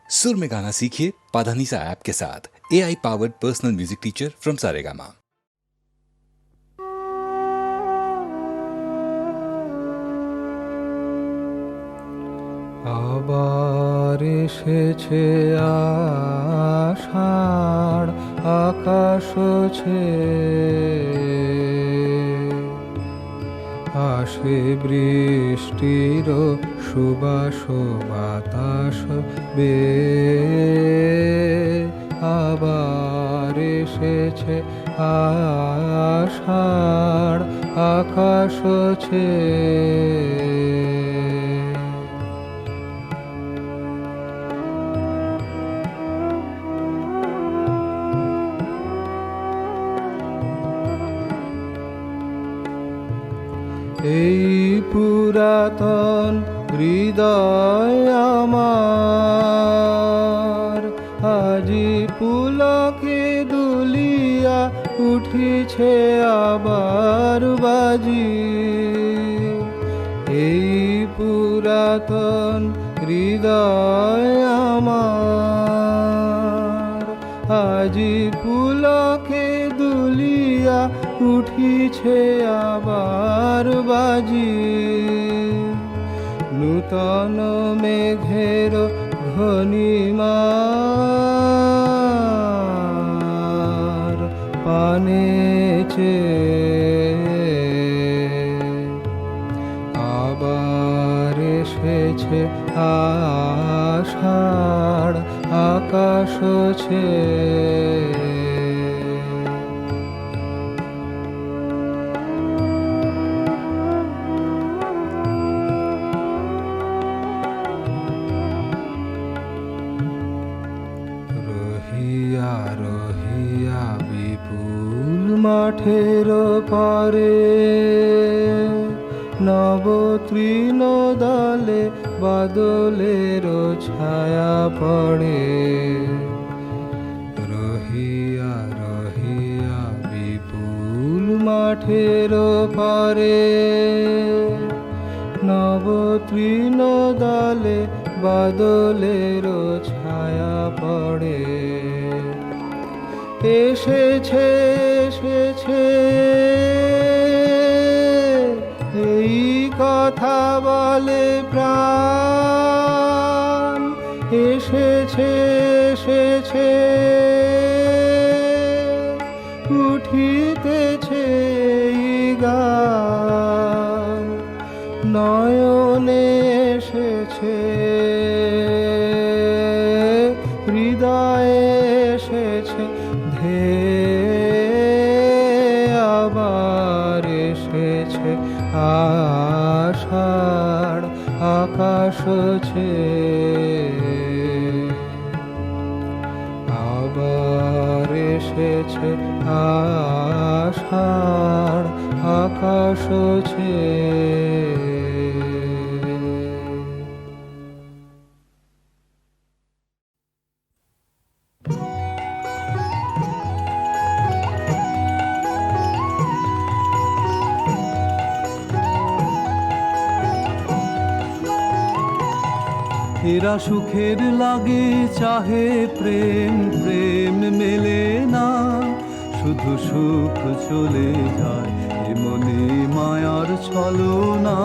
सुर में गाना सीखिए पाधानीसा ऐप के साथ। AI powered personal music teacher from Saregama. আবার এসেছে আষাঢ়, আকাশ আসে বৃষ্টির সুবাস বাতাস আবার এসেছে আষাঢ়, আকাশ এই পুরাতন হৃদয় আমার আজি পুলকে দুলিয়া উঠিছে আবার বাজি। এই পুরাতন হৃদয় আমার আজি পুলকে দুলিয়া উঠিছে আবার বাজি। নূতন মেঘের ঘনিমার পানেছে আবার এসেছে আষাঢ়, আকাশ রহিয়া রহিয়া বিপুল মাঠের পারে নব তৃণ দলে বাদলের ছায়া পড়ে। রহিয়া রহিয়া বিপুল মাঠের পারে নব তৃণ দলে বাদলের ছায়া পড়ে। এসেছে এসেছে এই কথা বলে প্রাণ, এসেছে এসেছে উঠিতেছে এই গান, নয়নে এসেছে হৃদয়ে এসেছে ধে আবার এসেছে আষাঢ়, আকাশ আবার এসেছে আষাঢ়, আকাশ এরা সুখের লাগে চাহে প্রেম, প্রেম মেলে না, শুধু সুখ চলে যায় এমনি মায়ার ছলনা।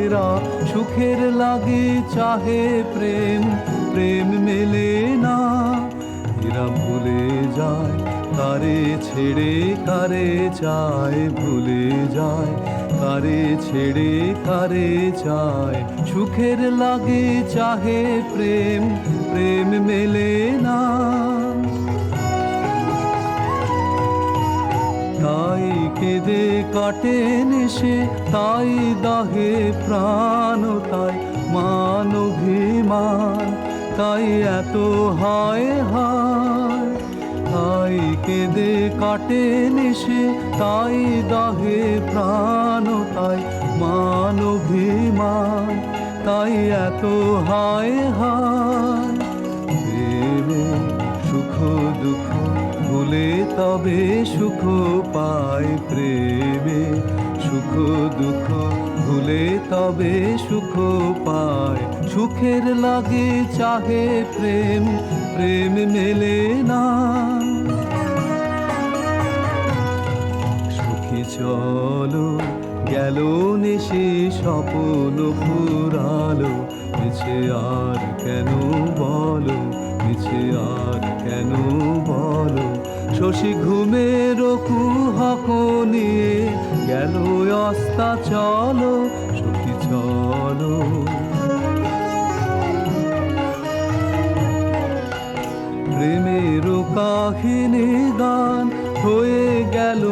এরা সুখের লাগে চাহে প্রেম, প্রেম মেলে না, এরা ভুলে যায় কারে ছেড়ে কারে যায়, ভুলে যায় কারে ছেড়ে কারে যায়। সুখের লাগে চাহে প্রেম, প্রেম মেলে না, তাই কেঁদে কাটে নেশে, তাই দাহে প্রাণ, তাই মান অভিমান, তাই এত হায় হায়। তাই কেঁদে কাটে নেশে, তাই দাহে প্রাণ, তাই মান অভিমান, তাই এত হায় হায়। প্রেমে সুখ দুঃখ ভুলে তবে সুখ পায়, প্রেমে সুখ দুঃখ ভুলে তবে সুখ পায়। সুখ সুখের লাগে চাহে প্রেম, প্রেম মেলে না। সুখী চলো গেল নেশে স্বপ্ন ফুরালো, মিছে আর কেন বলো, মিছে আর কেন বলো। শশী ঘুমের কুহক নিয়ে গেল অস্তা চলো, সখী চলো। প্রেমের কাহিনী গান হয়ে গেল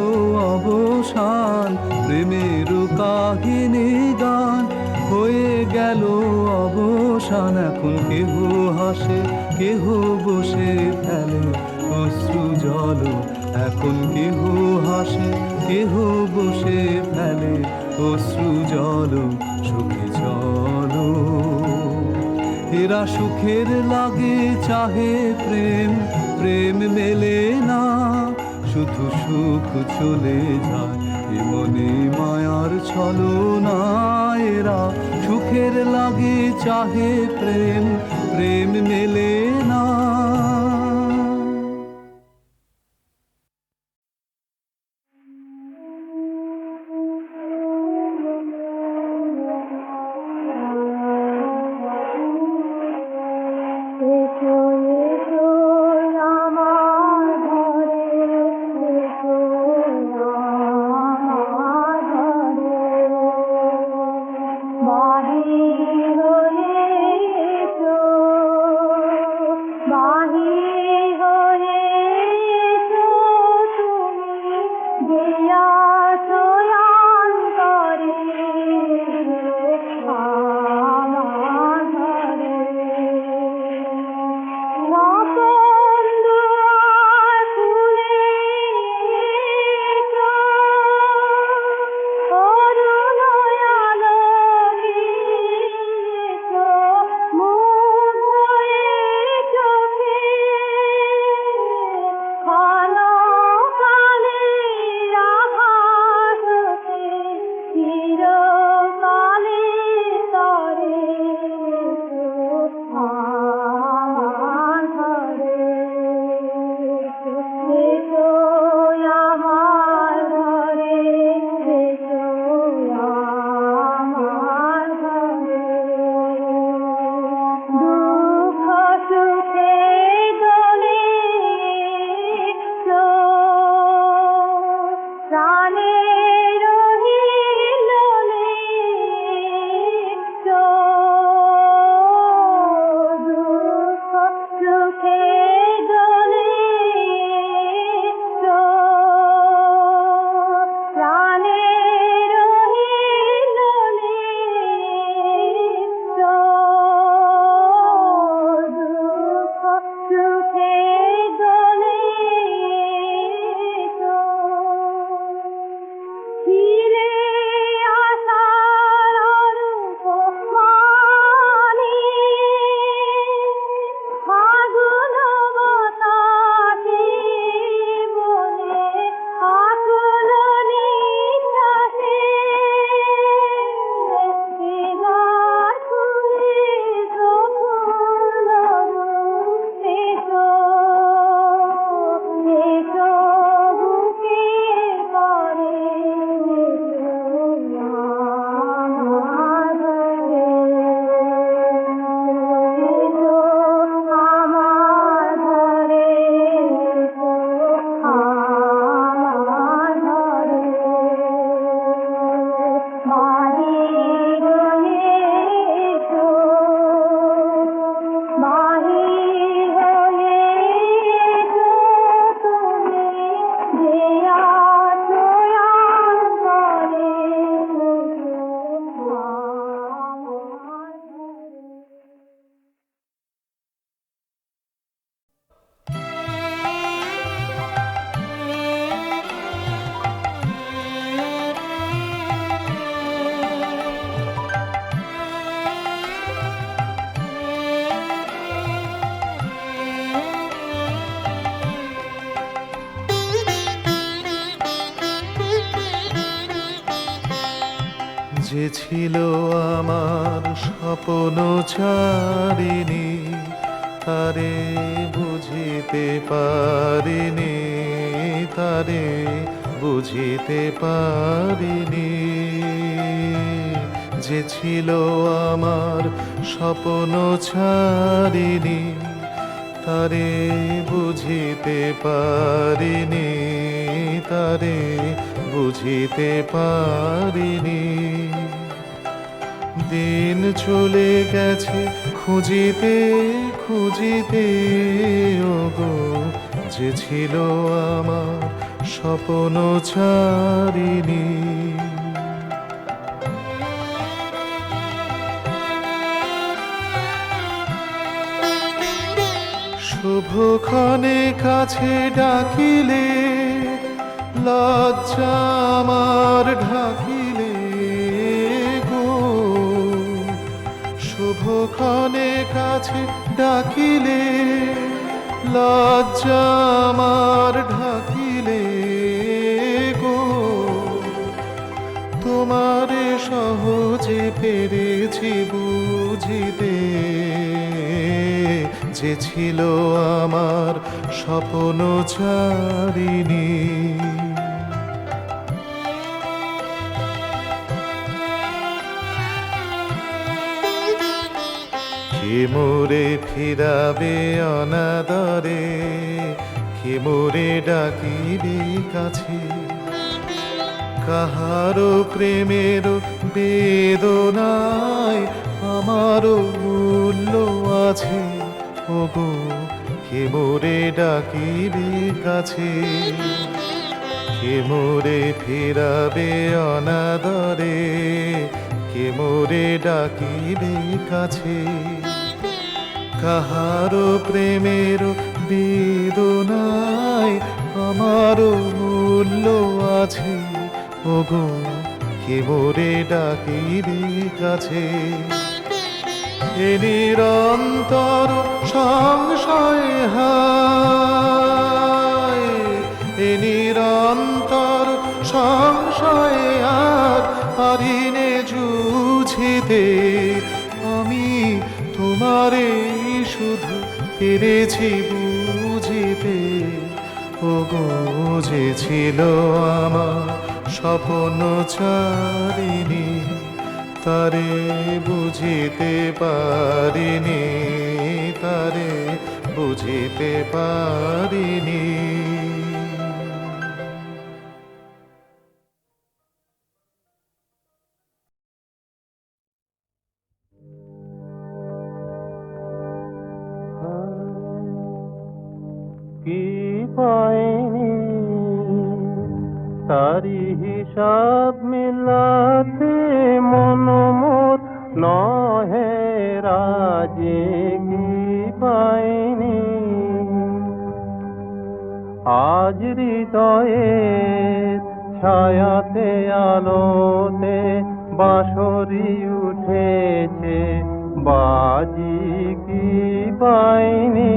অবসান, প্রেমের কাহিনী গান হয়ে গেল অবসান। এখন কেহ হাসে কেহ বসে ফেলে অশ্রু জল, এখন কেহ হাসে কেহ বসে ফেলে অশ্রু জল। সুখী চলো এরা সুখের লাগে চাহে প্রেম, প্রেম মেলে না। শুধু সুখ চলে যায় এ মনে মায়ার ছলনা। এরা সুখের লাগে চাহে প্রেম, প্রেম মেলে না। বাহির হয়ে যে ছিল আমার স্বপ্ন ছাড়িনি, তারে বুঝিতে পারিনি, তারে বুঝিতে পারিনি। যে ছিল আমার স্বপ্ন ছাড়িনি, তারে বুঝিতে পারিনি, তারে বুঝিতে পারিনি। দিন চলে গেছে খুঁজিতে খুঁজিতে, ওগো যে ছিল আমার স্বপ্ন ছাড়িনি। শুভক্ষণে কাছে ডাকিলে, লজ্জা আমার ঢাকিলে গো। শুভক্ষণে কাছে ডাকিলে, লজ্জা আমার ঢাকিলে গো। তোমারে সহজে পেরেছি বুঝিতে, যে ছিল আমার স্বপ্ন ছাড়িনি। কে মোরে ফিরাবে অনাদরে, কে মোরে ডাকিবে কাছে। কাহারো প্রেমের বেদনায় আমারও মূল্য আছে, ওগো কে মোরে ডাকিবে কাছে। কে মোরে ফিরাবে অনাদরে, কে মোরে ডাকিবে কাছে। কাহারো প্রেমের বেদনায় আমারও মূল্য আছে, ওগো কে মোরে ডাকিবে কাছে। এ নিরন্তর সংশয় হায়, এ নিরন্তর সংশয় আর পারিনে জুঝিতে। আমি তোমারে শুধু পেরেছি বুঝিতে, ওগো যে ছিল আমার স্বপ্ন ছাড়িনি, তারে বুঝিতে পারিনি, তারে বুঝিতে পারিনি। কি পাইনি তারি হিসাব মিলাতে, মন মোর নহে রাজে। কি পাইনি আজ হৃদয়ে ছায়াতে আলোতে, বাঁশরি উঠেছে বাজি। কি পাইনি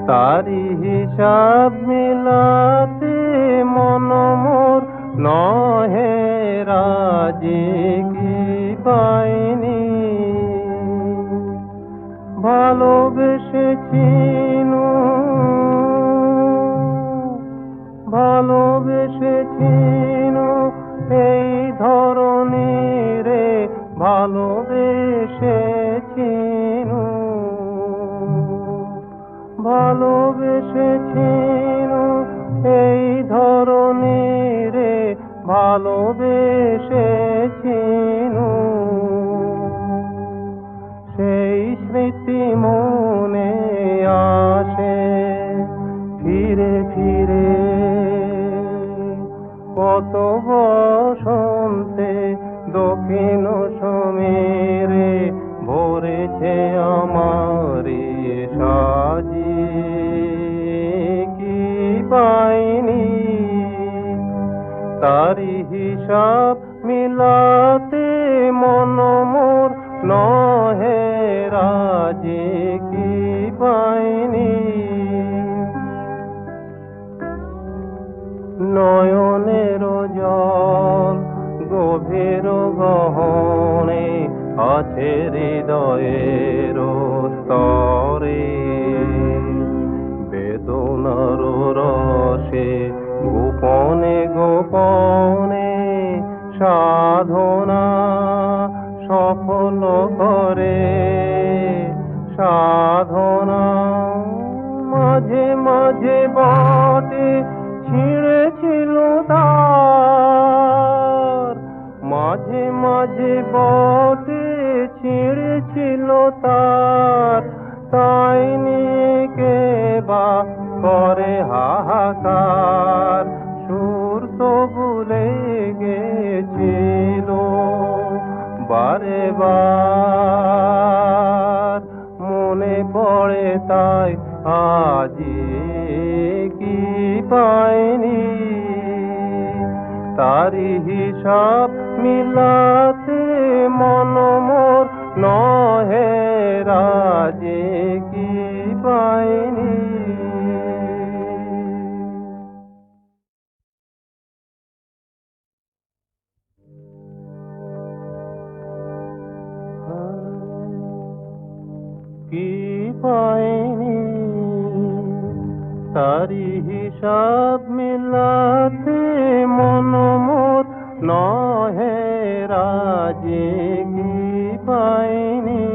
তারি হিসাব মিলাতে, মন মোর নহে রাজে। কি পাইনি ভালোবেসেছিনু, ভালোবেসেছিনু এই ধরনী রে, ভালোবেসেছিনু, ভালোবেসেছিনু এই ধরনী রে, ভালোবেসেছিনু। সেই স্মৃতি মনে আসে ফিরে ফিরে, কত বসন্তে দক্ষিণ সমীরে ভরেছে আমার সাজি। কি পাইনি তারি হিসাব মিলাতে, মন মোর নহে রাজে। কি পাইনি নয়নের জল গভীর আছে হৃদয়ের স্তরে, বেদনার রসে গোপনে গোপনে সাধনা সফল করে, সাধনা মাঝে মাঝে বটে ছিঁড়েছিল তার, মাঝে মাঝে বটে ছিঁড়েছিল তার, তাই নিয়ে কে বা করে হাহাকার, সুর তো ভুলে গেছিল বারে বার, মনে পড়ে তাই আজি কি পাইনি, তারি হিসাব মিলাতে মন মোর নহে রাজে কি পাইনি। কি পাইনি, তারি হিসাব মিলাতে মন মোর নহে রাজে কি পাইনি।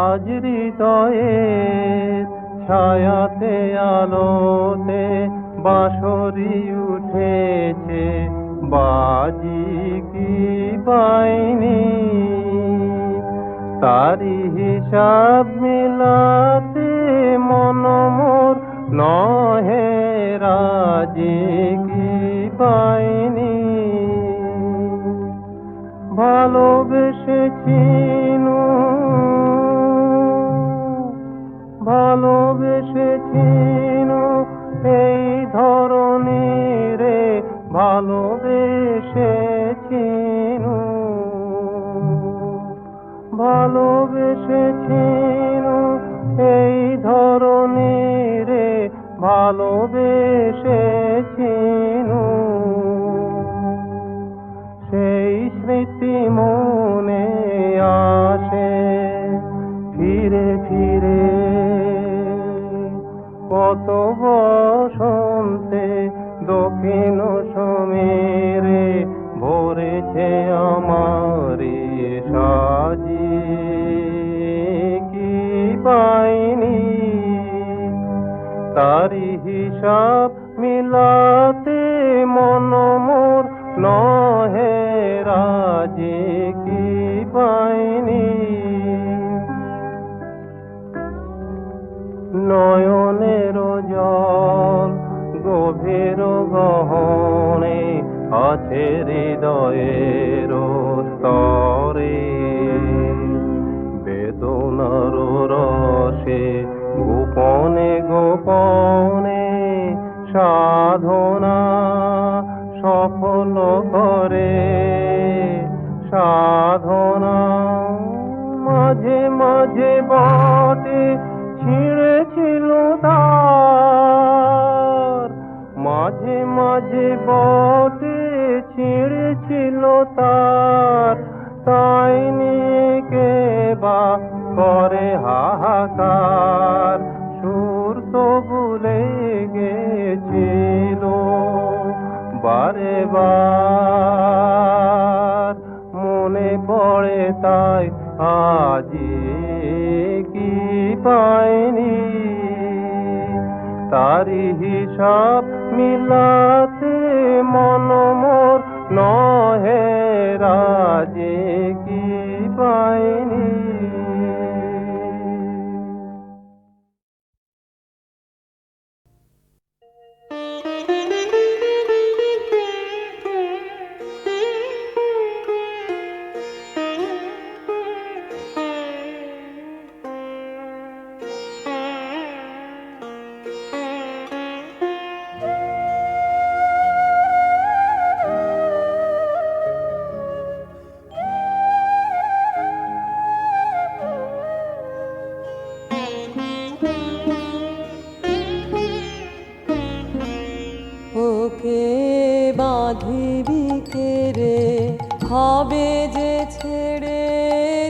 আজ হৃদয়ের ছায়াতে আলোতে বাঁশরি উঠেছে, বাজি কি পাইনি, তারি হিসাব মিলাতে মন মোর নহে রাজে কি পাইনি। ভালোবেসেছিনু ভালোবেসেছিনু এই ধরনী রে, ভালোবেসেছিনু ভালোবেসেছিনু এই ধরনী রে, ভালোবেসেছিনু, সেই স্মৃতি মনে আসে ফিরে ফিরে, কত বসন্তে দক্ষিণ সমীরে ভরেছে আমারে সাজি কি পাইনি, তারি হিসাব মিলাতে মন মোর নহে রাজে কি পাইনি। নয়নের জল গভীর গহনে আছে হৃদয়ের স্তরে, বেদনার রসে গোপনে গোপনে সাধনা সফল করে, সাধনা মাঝে মাঝে বটে ছিঁড়েছিল তার, মাঝে মাঝে বটে ছিঁড়েছিল তার, তাই নিয়ে কে বা করে হাহাকার, সুর তো ভুলে গেছিল বারে বার, মনে পড়ে তাই আজি কি পাইনি, তারি হিসাব মিলাতে মন মোর নহে রাজে কি পাইনি। হবে যে ছেড়ে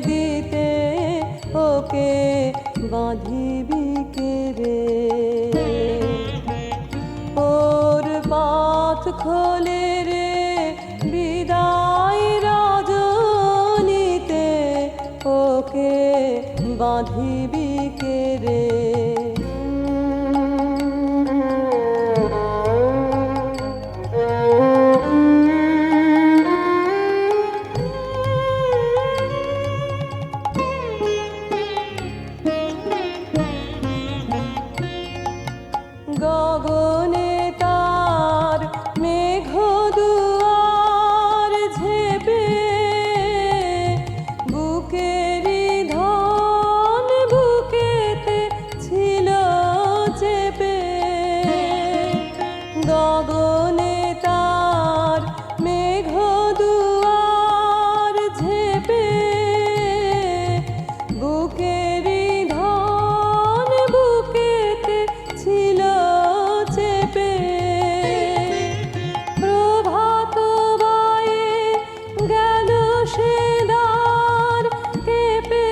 দিতে ওকে বাঁধিবি কে রে ওর পথ খোলে রে বিদায় রজনীতে ওকে বাঁধিবি কে রে গগনে তার মেঘ দুয়ার ঝেপে বুকেরি ধন বুকেতে ছিল চেপে গগনে তার মেঘ দুয়ার ঝেপে বুকেরি ধন বুকেতে ছিল চেপে প্রভাত বায়ে গেল সে দ্বার কেঁপে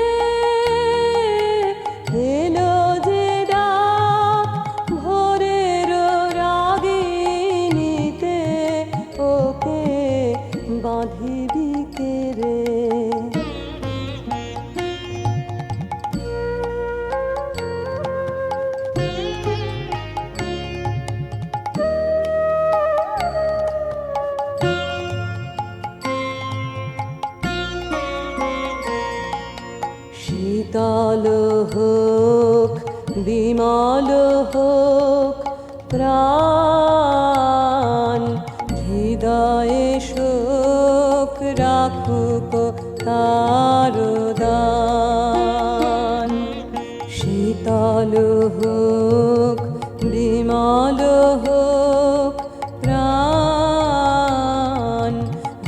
এলো যে ডাক ভোরের রাগিনীতে ওকে বাঁধিবি কে রে শীতল হোক বিমল হোক প্রাণ হৃদয়ে শোক রাখুক তার দান শীতল হোক বিমল হোক প্রাণ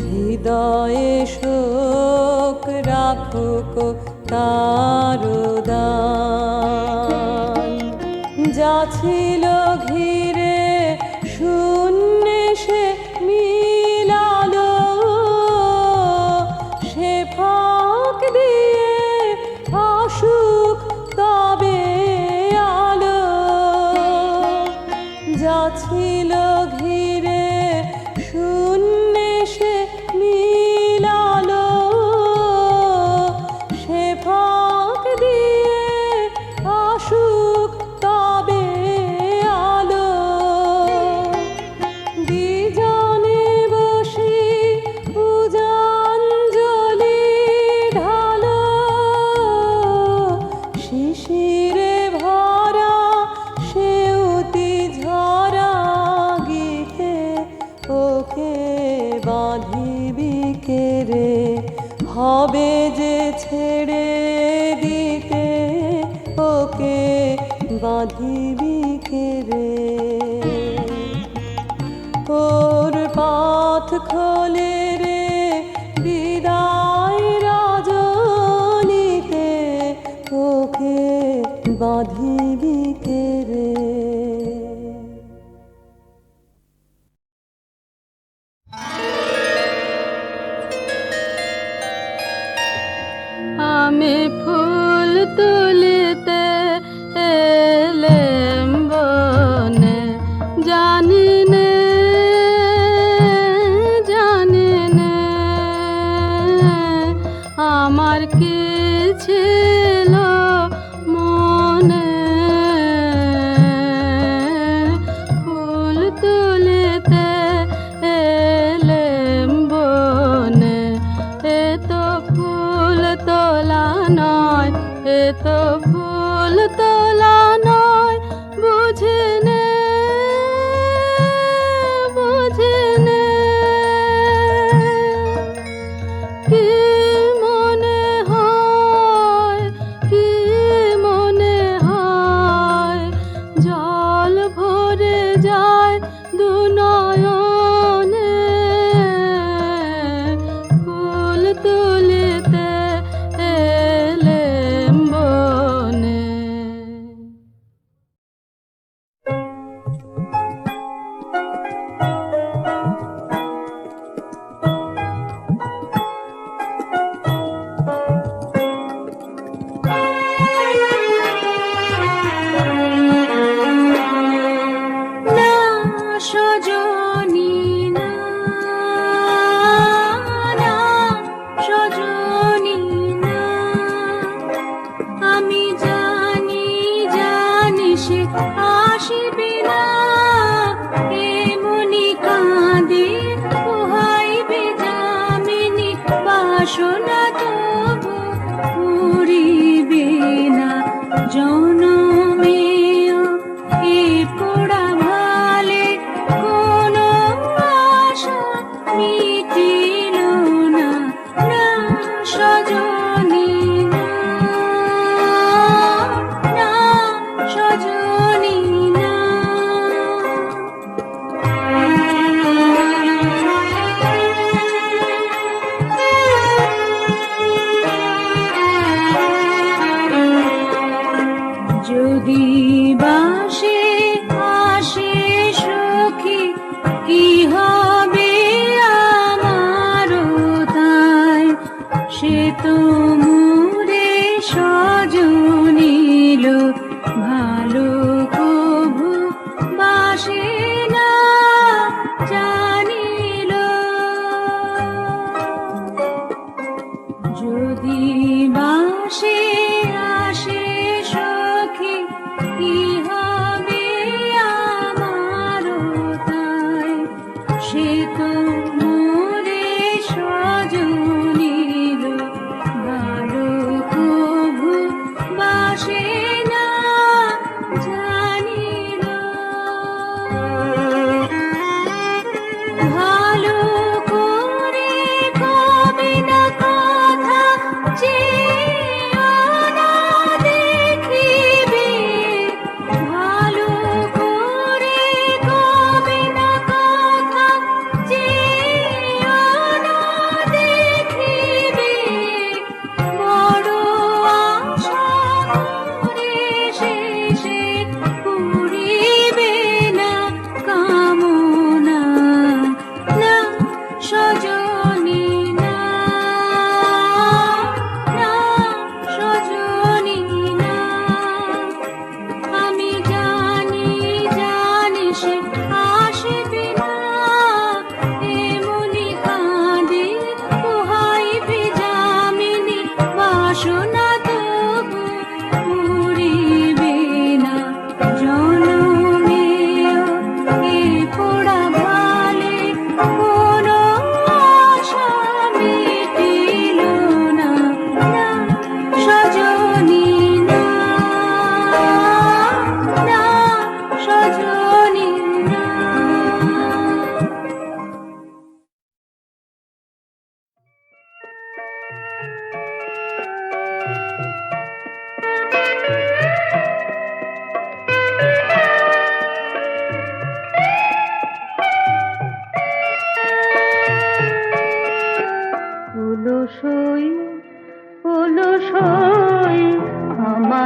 হৃদয়ে শোক রাখুক তার দান যা ছিল ঘিরে শূন্যে সে মিলালো সে ফাঁক দিয়ে আসুক তবে আলো যা ছিল ঘিরে শূন্যে সে মিলালো সে ফাঁক দিয়ে আসুক তবে আলো বিজনে বসি পূজাঞ্জলি ঢালো শিশিরে ভরা সেউতি ঝরা গীতে ওকে বাঁধিবি কে রে হবে যে ছেড়ে দিতে ওকে বাঁধিবি কে রে ওর পথ খোলে রে বিদায় রজনীতে ওকে বাঁধিবি কে রে আমি ফুল তুলিতে এলেম বনে জানি নে আমার কি ছিল মনে ফুল তুলিতে এলেম বনে এ তো ফুল তোলা নয় এ তো ফুল তোলা নয় বুঝিনে কি মনে হয় জল ভরে যায় দু নয়নে ফুল তুলিতে এলেম বনে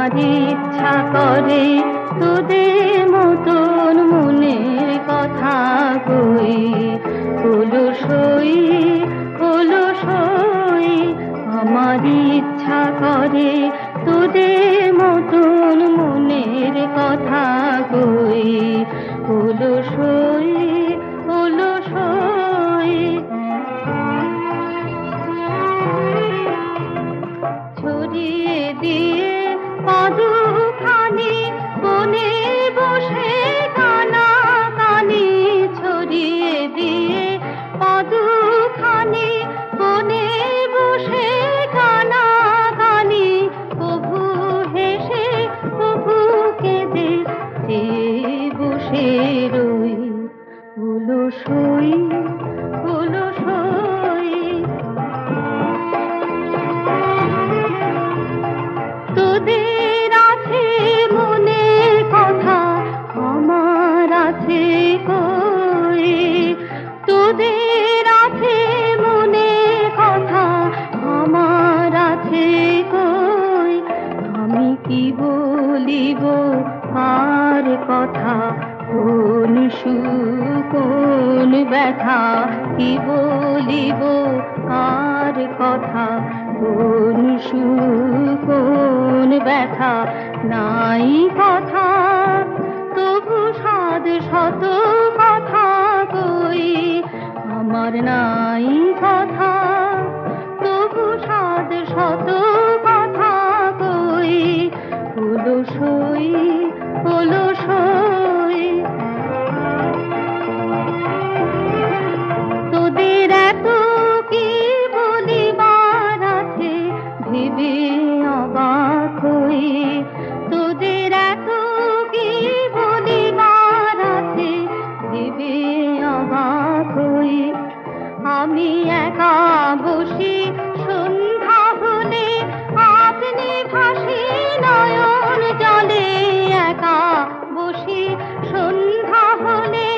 আমার ইচ্ছা করে তোদের মতন মনের কথা কই, হলো সই হলো সই। আমার ইচ্ছা করে তোদের মতন মনের কথা কই, হলো সই হলো সই। ছড়িয়ে দিয়ে পাদুখানি বনে বসে কানা কানি, ছড়িয়ে দিয়ে পাদুখানি বনে বসে কানা কানি। কভু হেসে কভু কেঁদে চেয়ে বসে রই, হলো সই হলো সই। তোদের আছে মনের কথা আমার আছে কই, তোদের আছে মনের কথা আমার আছে কই। আমি কি বলিব আর কথা, কোন সুখ কোন ব্যথা, কি বলিব আর কথা, কোন সুখ কোন ব্যথা। নাই কথা তবু সাধ শত কথা কই, আমার নাই কথা তবু সাধ শত কথা কই, হলো সই হলো সই। তোদের এত কি বলিবার আছে ভেবে অবাক হই, তোদের এত কি বলিবার আছে ভেবে অবাক হই। আমি একা বসি সন্ধ্যা হলে আপনি ভাসি নয়ন জলে, একা বসি সন্ধ্যা হলে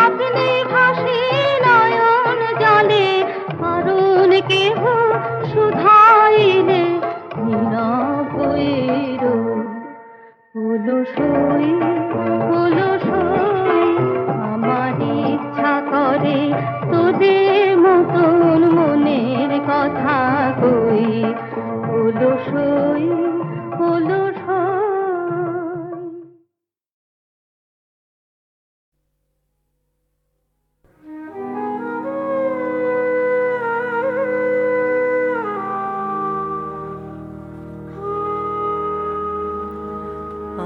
আপনি ভাসি নয়ন জলে। কারণ কেহ শুধাইলে নীরব হয়ে রই, হলো সই হলো সই। আমার ইচ্ছা করে তোদের মতন মনের কথা কই, হলো সই হলো সই।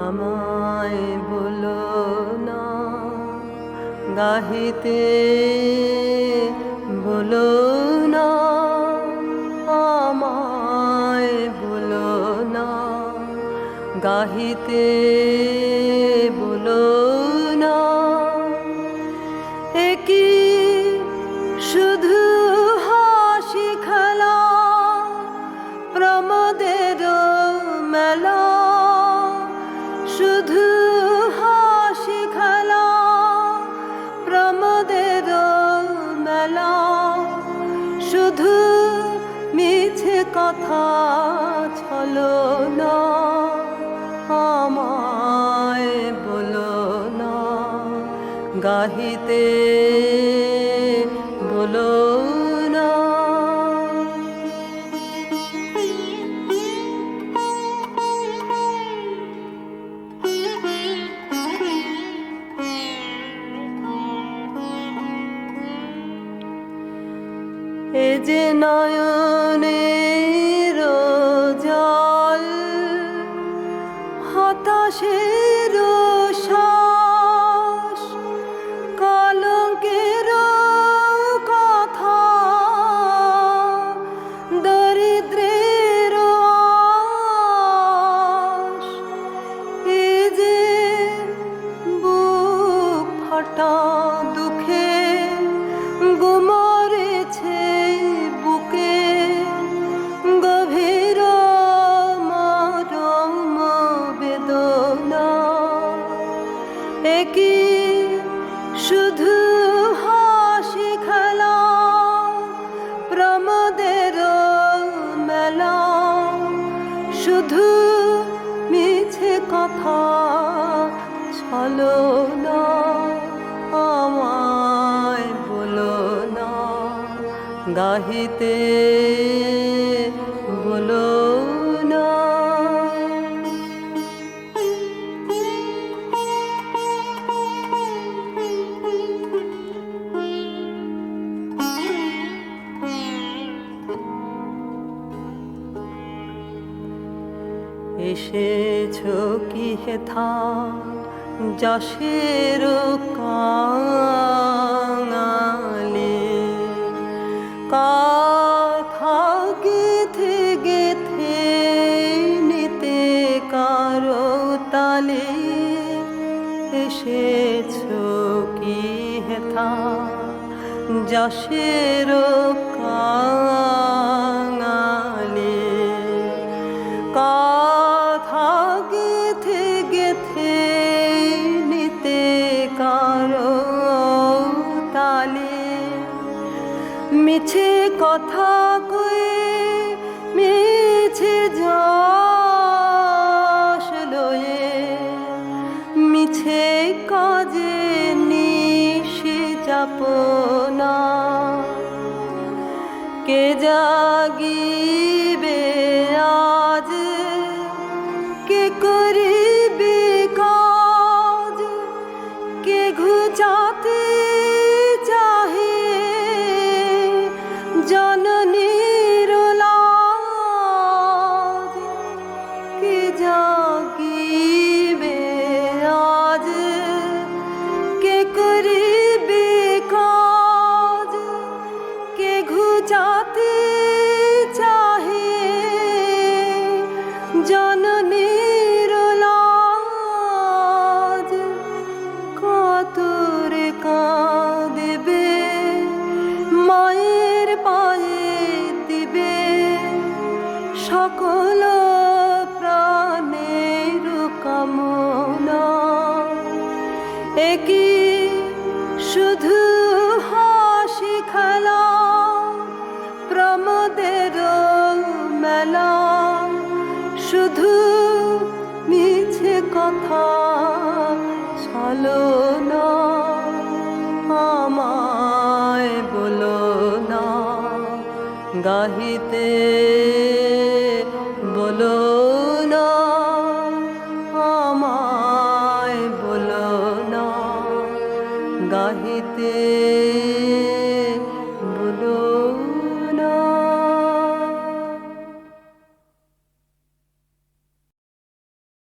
আমায় বলো না গাহিতে, বলো না আমায় বলো না গাহিতে, বলো না একি শুধু হাসি খেলা প্রমোদের মেলা, শুধু হাসি খেলা প্রমোদের মেলা, শুধু মিছে কথা ছলনা। আমায় বলো না গাহিতে, বলো না। এ যে নয়নের জল, হতাশের শ্বাস, কলঙ্কের কথা, দরিদ্রের আশ। এ যে বুক ফাটা দুঃখে গুমরেছে বুকে, গভীর মরম বেদনা। একি শুধু হাসি খেলা প্রমোদের মেলা, শুধু কথা ছলো না, আমায় বলো না, গাহিতে বলো না। এসেছো কি হেথা যশের কাঙালে, কথা গেথে গেথে নিতে কারো তালে। এসেছো কি হেথা যশের কাঙালে, কথা গেথে গেথে নিতে কারো তালে। মিছে কথা কয়ে মিছে যশ লয়ে, মিছে কাজে নিশি যাপনা। কে জাগিবে আজ, কে করিবে কাজ, কে ঘুচাতে চাহে জননীর লাজ। কে জাগিবে আজ, কে করিবে কাজ, কে ঘুচাতে চাহে জননীর লাজ। কাতরে কাঁদবে মায়ের পায়ে দিবে সকল প্রাণের কামনা। একই শুধু হাসি খেলা প্রমোদের মেলা, শুধু মিছে কথা ছলো না, আমায় বলো না, গাহিতে বলো